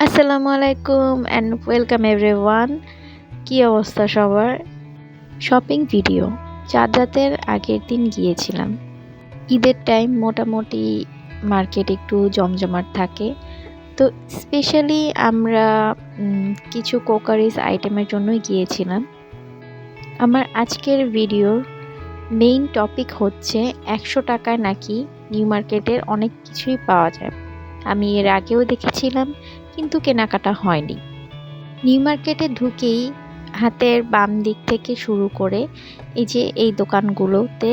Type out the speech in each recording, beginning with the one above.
আসসালামু আলাইকুম and welcome everyone. কি অবস্থা সবার? Shopping video. চাঁদ রাতের আগের দিন গিয়েছিলাম। ঈদের টাইম মোটামুটি মার্কেট একটু জমজমাট থাকে। তো স্পেশালি আমরা কিছু কোকারিজ আইটেমের জন্যই গিয়েছিলাম। আমার আজকের ভিডিওর মেইন টপিক হচ্ছে ১০০ টাকায় নাকি নিউ মার্কেটের অনেক কিছুই পাওয়া যায়। আমি এর আগেও দেখেছিলাম কিন্তু কেনাকাটা হয়নি। নিউ মার্কেটে ঢুকেই হাতের বাম দিক থেকে শুরু করে এই দোকানগুলোতে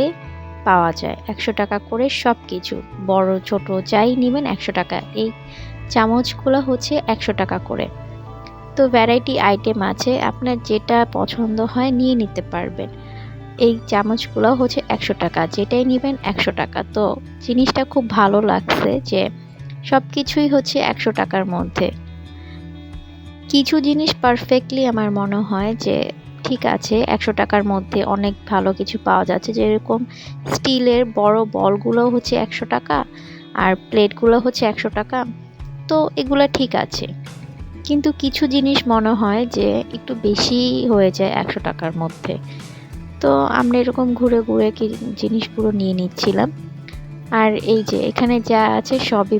পাওয়া যায় ১০০ টাকা করে সব কিছু, বড় ছোট যাই নেবেন ১০০ টাকা। এই চামচগুলো হচ্ছে ১০০ টাকা করে। তো ভ্যারাইটি আইটেম আছে, আপনার যেটা পছন্দ হয় নিয়ে নিতে পারবেন। এই চামচগুলো হচ্ছে ১০০ টাকা, যেটাই নেবেন ১০০ টাকা। তো জিনিসটা খুব ভালো লাগছে যে সব কিছুই হচ্ছে ১০০ টাকার মধ্যে। কিছু জিনিস পারফেক্টলি আমার মনে হয় যে ঠিক আছে, ১০০ টাকার মধ্যে অনেক ভালো কিছু পাওয়া যাচ্ছে, যেরকম স্টিলের বড় বলগুলো হচ্ছে ১০০ টাকা আর প্লেটগুলো হচ্ছে ১০০ টাকা। তো এগুলো ঠিক আছে, কিন্তু কিছু জিনিস মনে হয় যে একটু বেশি হয়ে যায় ১০০ টাকার মধ্যে। তো আমরা এরকম ঘুরে ঘুরে জিনিসগুলো নিয়ে নিচ্ছিলাম। আর এই যে এখানে যা আছে সবই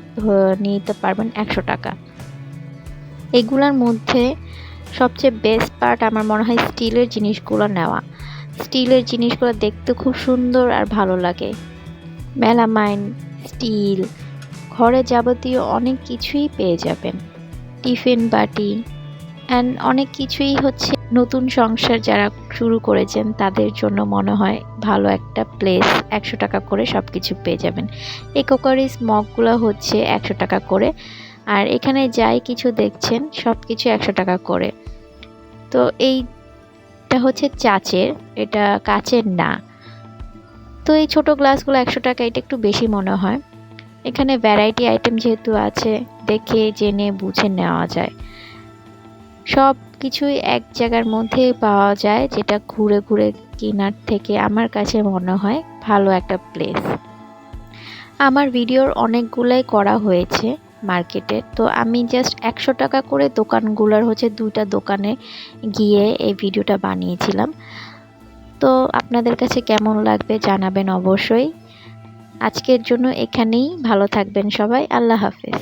নিতে পারবেন ১০০ টাকা। এগুলোর মধ্যে সবচেয়ে বেস্ট পার্ট আমার মনে হয় স্টিলের জিনিসগুলো নেওয়া। স্টিলের জিনিসগুলো দেখতে খুব সুন্দর আর ভালো লাগে। মেলামাইন, স্টিল, ঘরে যাবতীয় অনেক কিছুই পেয়ে যাবেন। টিফিন বাটি অ্যান্ড অনেক কিছুই হচ্ছে নতুন সংসার যারা শুরু করেছেন তাদের জন্য মনে হয় ভালো একটা প্লেস। ১০০ টাকা করে সব কিছু পেয়ে যাবেন। এই কোকারিজ মগগুলো হচ্ছে ১০০ টাকা করে। আর এখানে যাই কিছু দেখছেন সব কিছু ১০০ টাকা করে। তো এইটা হচ্ছে চাচের, এটা কাচের না। তো এই ছোট গ্লাসগুলো ১০০ টাকা, এটা একটু বেশি মনে হয়। এখানে ভ্যারাইটি আইটেম যেহেতু আছে, দেখে জেনে বুঝে নেওয়া যায়। সব কিছুই এক জায়গার মধ্যে পাওয়া যায়, যেটা ঘুরে ঘুরে কেনার থেকে আমার কাছে মনে হয় ভালো একটা প্লেস। আমার ভিডিওর অনেকগুলাই করা হয়েছে মার্কেটে, তো আমি জাস্ট ১০০ টাকা করে দোকানগুলোর হচ্ছে ২টা দোকানে গিয়ে এই ভিডিওটা বানিয়েছিলাম। তো আপনাদের কাছে কেমন লাগবে জানাবেন অবশ্যই। আজকের জন্য এখানেই, ভালো থাকবেন সবাই, আল্লাহ হাফেজ।